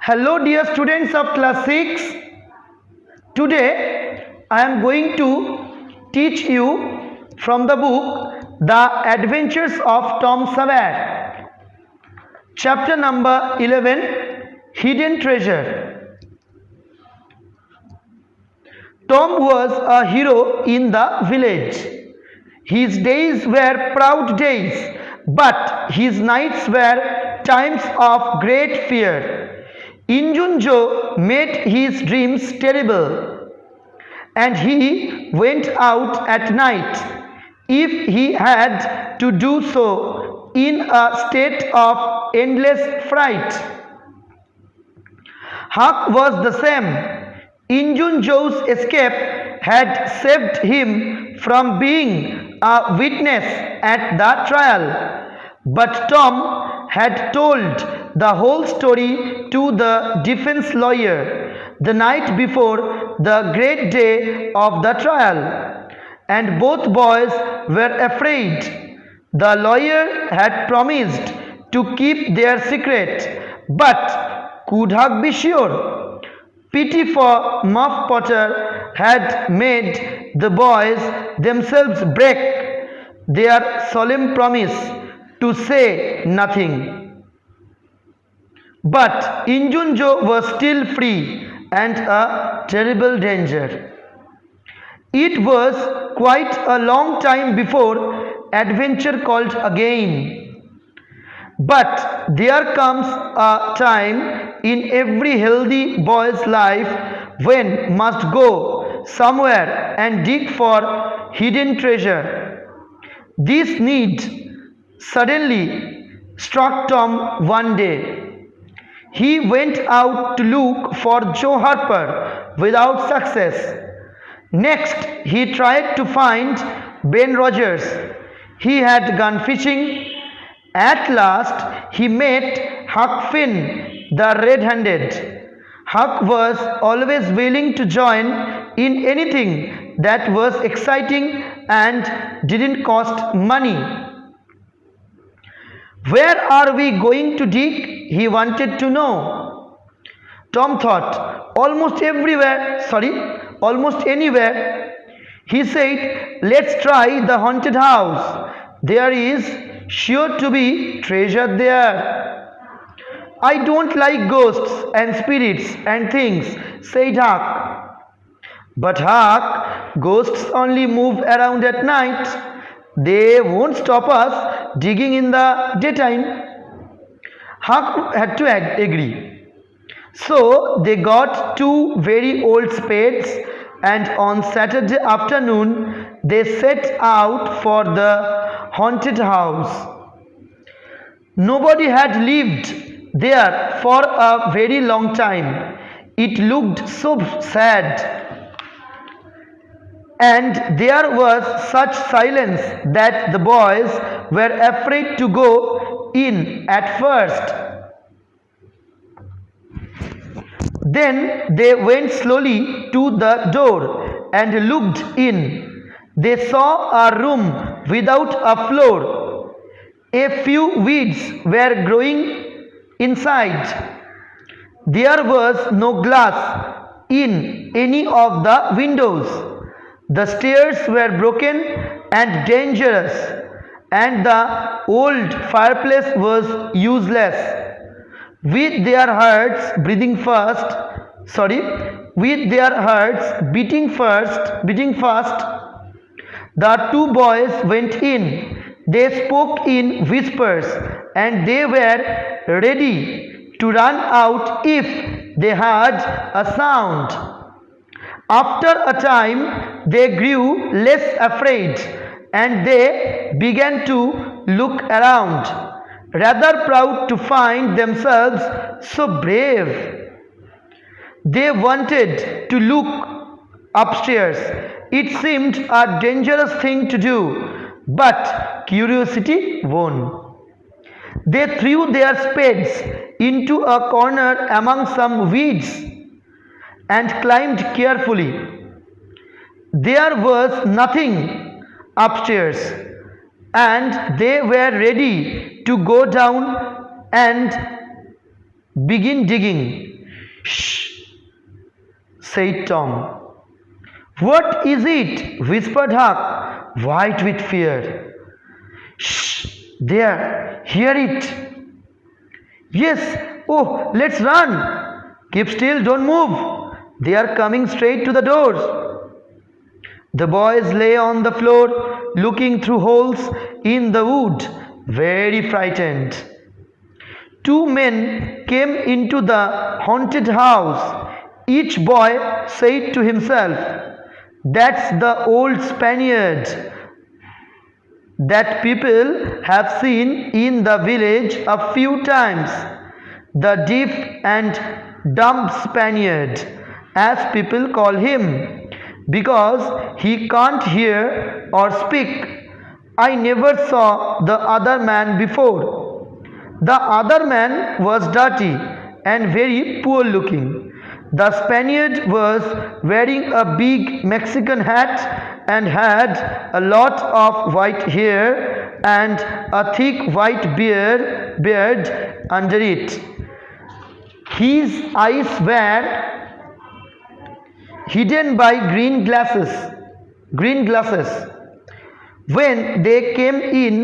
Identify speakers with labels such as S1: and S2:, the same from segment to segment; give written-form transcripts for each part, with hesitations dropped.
S1: Hello dear students of class 6. Today I am going to teach you from the book The Adventures of Tom Sawyer. Chapter number 11, Hidden Treasure. Tom was a hero in the village. His days were proud days, but his nights were times of great fear. Injun Joe made his dreams terrible, and he went out at night, if he had to do so, in a state of endless fright. Huck was the same. Injun Joe's escape had saved him from being a witness at the trial, but Tom had told the whole story to the defense lawyer the night before the great day of the trial, and both boys were afraid. The lawyer had promised to keep their secret, but could Huck be sure? Pity for Muff Potter had made the boys themselves break their solemn promise to say nothing. But Injun Joe was still free and a terrible danger. It was quite a long time before adventure called again. But there comes a time in every healthy boy's life when must go somewhere and dig for hidden treasure. This need suddenly struck Tom one day. He went out to look for Joe Harper without success. Next, he tried to find Ben Rogers. He had gone fishing. At last, he met Huck Finn, the red-handed. Huck was always willing to join in anything that was exciting and didn't cost money. Where are we going to dig? He wanted to know. Tom thought, almost anywhere. He said, let's try the haunted house. There is sure to be treasure there. I don't like ghosts and spirits and things, said Huck. But Huck, ghosts only move around at night. They won't stop us digging in the daytime. Huck had to agree. So they got two very old spades, and on Saturday afternoon they set out for the haunted house. Nobody had lived there for a very long time. It looked so sad. And there was such silence that the boys were afraid to go in at first. Then they went slowly to the door and looked in. They saw a room without a floor. A few weeds were growing inside. There was no glass in any of the windows. The stairs were broken and dangerous, and the old fireplace was useless. With their hearts beating fast, the two boys went in. They spoke in whispers, and they were ready to run out if they heard a sound. After a time, they grew less afraid, and they began to look around, rather proud to find themselves so brave. They wanted to look upstairs. It seemed a dangerous thing to do, but curiosity won. They threw their spades into a corner among some weeds and climbed carefully. There was nothing upstairs, and they were ready to go down and begin digging. Shh, said Tom. What is it? Whispered Huck, white with fear. Shh, there, hear it. Yes, oh, let's run. Keep still, don't move. They are coming straight to the doors. The boys lay on the floor, looking through holes in the wood, very frightened. Two men came into the haunted house. Each boy said to himself, "That's the old Spaniard that people have seen in the village a few times. The deaf and dumb Spaniard, as people call him, because he can't hear or speak. I never saw the other man before. The other man was dirty and very poor looking. The Spaniard was wearing a big Mexican hat and had a lot of white hair and a thick white beard under it. His eyes were hidden by green glasses. When they came in,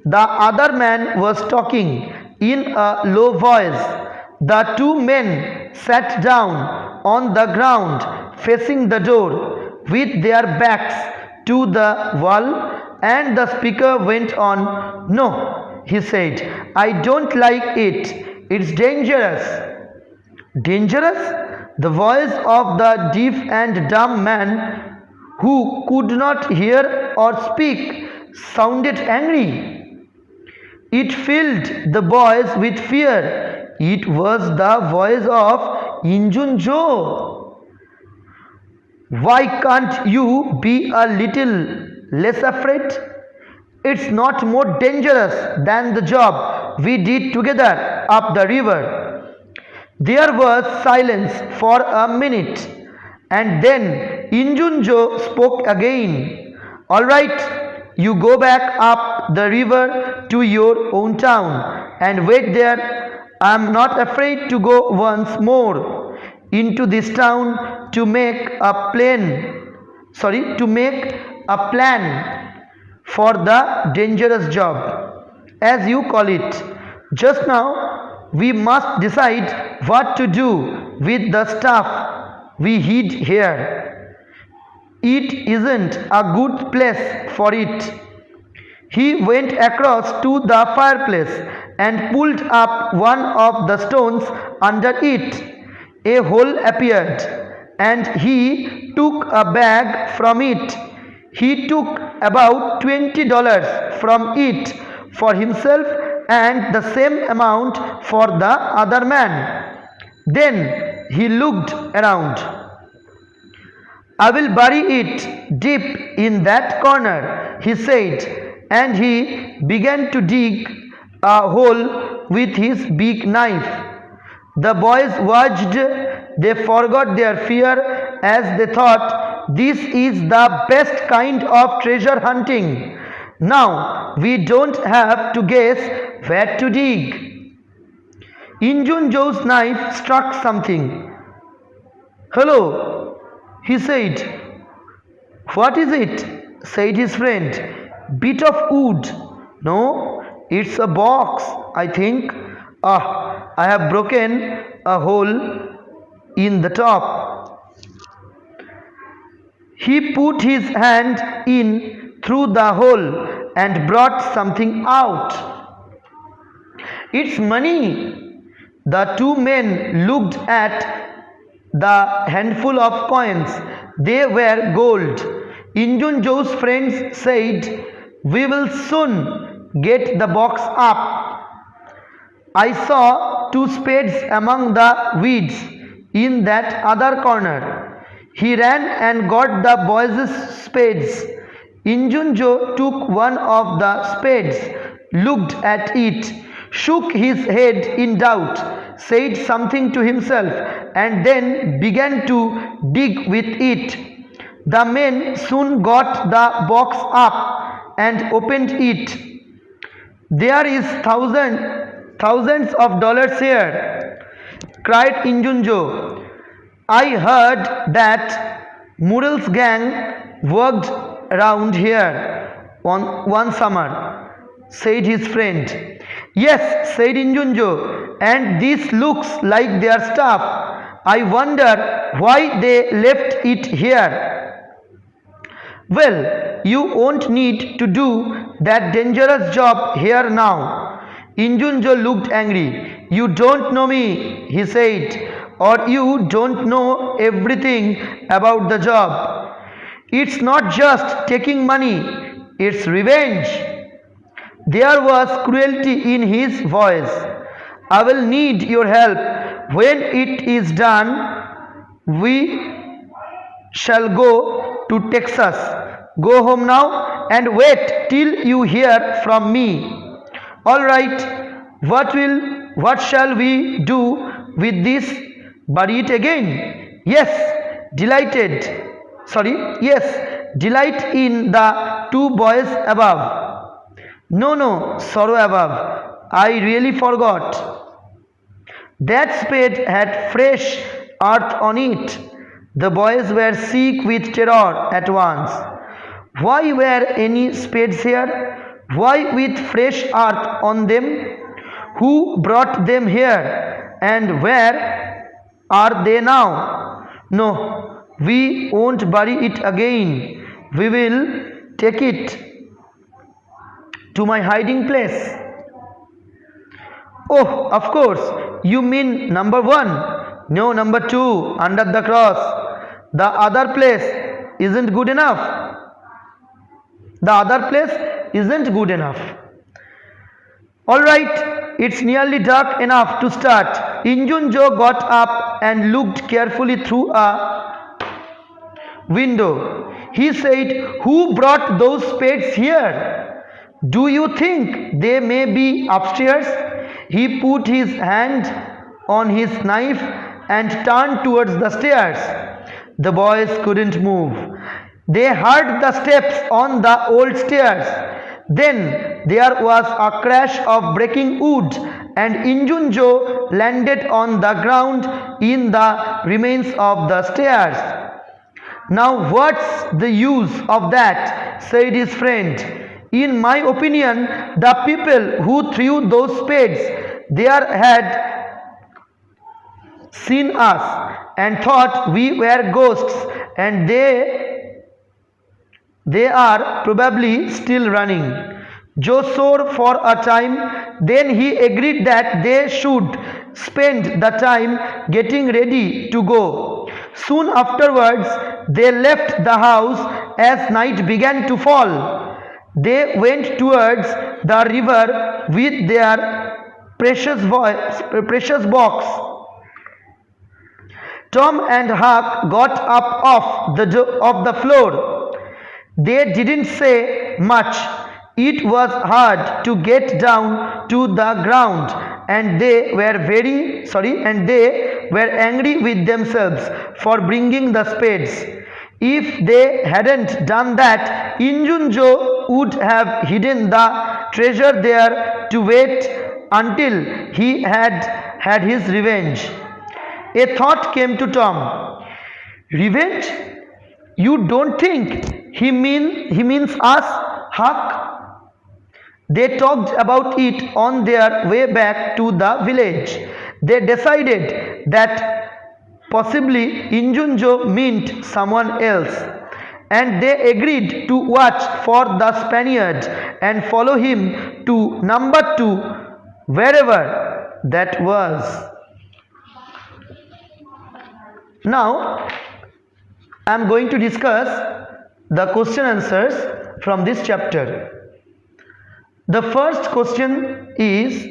S1: the other man was talking in a low voice. The two men sat down on the ground facing the door with their backs to the wall, and the speaker went on. "No," he said, "I don't like it. It's dangerous." Dangerous? The voice of the deaf and dumb man, who could not hear or speak, sounded angry. It filled the boys with fear. It was the voice of Injun Joe. "Why can't you be a little less afraid? It's not more dangerous than the job we did together up the river." There was silence for a minute, and then Injun Joe spoke again. "All right, you go back up the river to your own town and wait there. I'm not afraid to go once more into this town to make a plan for the dangerous job, as you call it. Just now we must decide what to do with the stuff we hid here. It isn't a good place for it." He went across to the fireplace and pulled up one of the stones under it. A hole appeared, and he took a bag from it. He took about $20 from it for himself and the same amount for the other man. Then he looked around. "I will bury it deep in that corner," he said, and he began to dig a hole with his big knife. The boys watched. They forgot their fear as they thought, "This is the best kind of treasure hunting. Now we don't have to guess where to dig." Injun Joe's knife struck something. "Hello," he said. "What is it?" said his friend. "Bit of wood." "No, it's a box, I think. I have broken a hole in the top." He put his hand in through the hole and brought something out. "It's money." The two men looked at the handful of coins. They were gold. Injun Joe's friends said, "We will soon get the box up. I saw two spades among the weeds in that other corner." He ran and got the boys' spades. Injun Joe took one of the spades, looked at it, shook his head in doubt, said something to himself, and then began to dig with it. The men soon got the box up and opened it. "There is thousands of dollars here." cried Injunjo. I heard that Mural's gang worked around here one summer, said his friend. Yes, said Injunjo, and this looks like their stuff. I wonder why they left it here. Well, you won't need to do that dangerous job here now. Injunjo looked angry. You don't know me, he said, or you don't know everything about the job. It's not just taking money, it's revenge. There was cruelty in his voice. I will need your help. When it is done, we shall go to Texas. Go home now and wait till you hear from me. All right. What shall we do with this? Bury it again? Yes, delight in the two boys above. No, sorrow above. I really forgot. That spade had fresh earth on it. The boys were sick with terror at once. Why were any spades here? Why with fresh earth on them? Who brought them here? And where are they now? No, we won't bury it again. We will take it to my hiding place. Oh, of course, you mean number one. No, number two, under the cross. The other place isn't good enough. All right, it's nearly dark enough to start. Injunjo got up and looked carefully through a window. He said, who brought those spades here? Do you think they may be upstairs? He put his hand on his knife and turned towards the stairs. The boys couldn't move. They heard the steps on the old stairs. Then there was a crash of breaking wood, and Injunjo landed on the ground in the remains of the stairs. Now what's the use of that? Said his friend. In my opinion, the people who threw those spades there had seen us and thought we were ghosts, and they are probably still running. Joe swore for a time, then he agreed that they should spend the time getting ready to go. Soon afterwards, they left the house as night began to fall. They went towards the river with their precious box. Tom and Huck got up off the floor. They didn't say much. It was hard to get down to the ground, and they were angry with themselves for bringing the spades. If they hadn't done that, Injunjo would have hidden the treasure there to wait until he had his revenge. A thought came to Tom. Revenge? You don't think he means us, Huck? They talked about it on their way back to the village. They decided that possibly Injunjo meant someone else, and they agreed to watch for the Spaniard and follow him to number 2, wherever that was. Now, I am going to discuss the question answers from this chapter. The first question is,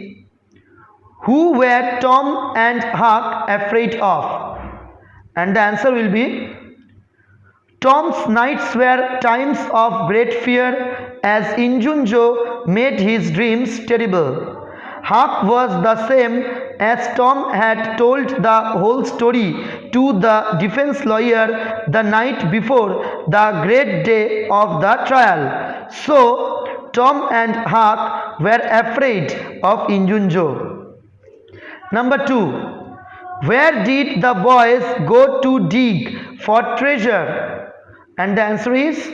S1: who were Tom and Huck afraid of? And the answer will be, Tom's nights were times of great fear as Injunjo made his dreams terrible. Huck was the same, as Tom had told the whole story to the defense lawyer the night before the great day of the trial. So, Tom and Huck were afraid of Injunjo. Number 2. Where did the boys go to dig for treasure? And the answer is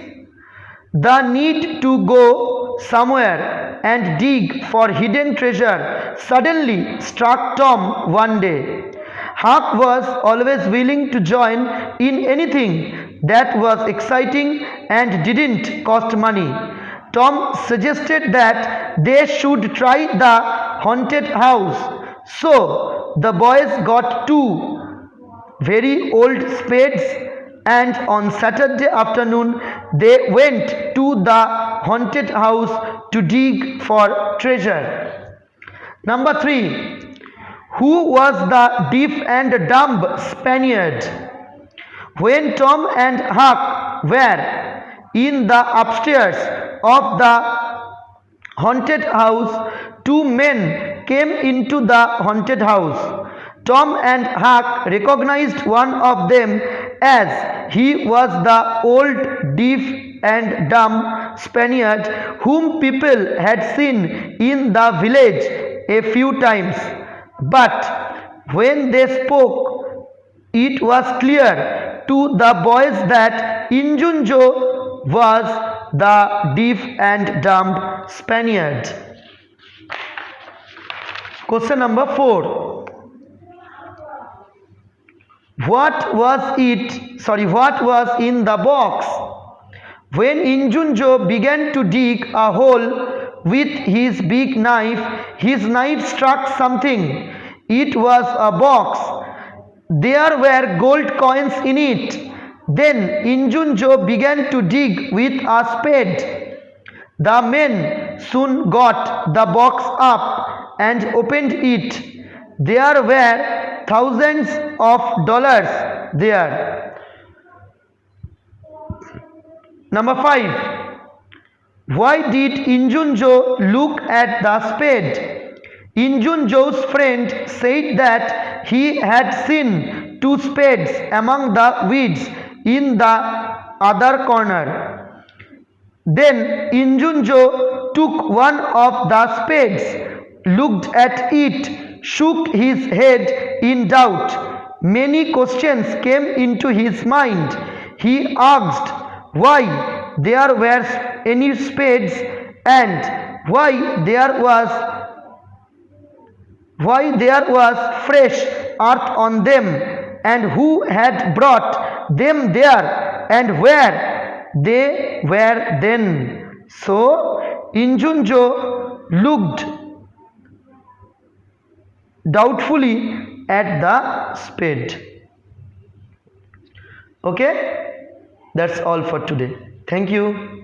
S1: the need to go somewhere and dig for hidden treasure suddenly struck Tom one day. Huck was always willing to join in anything that was exciting and didn't cost money. Tom suggested that they should try the haunted house. So the boys got two very old spades, and on Saturday afternoon they went to the haunted house to dig for treasure. Number 3. Who was the deaf and dumb Spaniard? When Tom and Huck were in the upstairs of the haunted house, two men came into the haunted house. Tom and Huck recognized one of them as he was the old deaf and dumb Spaniard whom people had seen in the village a few times. But when they spoke, it was clear to the boys that Injunjo was the deaf and dumb Spaniard. Question number 4. What was in the box? When Injunjo began to dig a hole with his big knife, his knife struck something. It was a box. There were gold coins in it. Then Injunjo began to dig with a spade. The men soon got the box up and opened it. There were thousands of dollars there. Number 5. Why did Injunjo look at the spade? Injunjo's friend said that he had seen two spades among the weeds in the other corner. Then Injunjo took one of the spades, looked at it, shook his head in doubt. Many questions came into his mind. He asked why there were any spades and why there was fresh earth on them, and who had brought them there and where they were then. So Injunjo looked doubtfully at the spade. Okay, that's all for today. Thank you.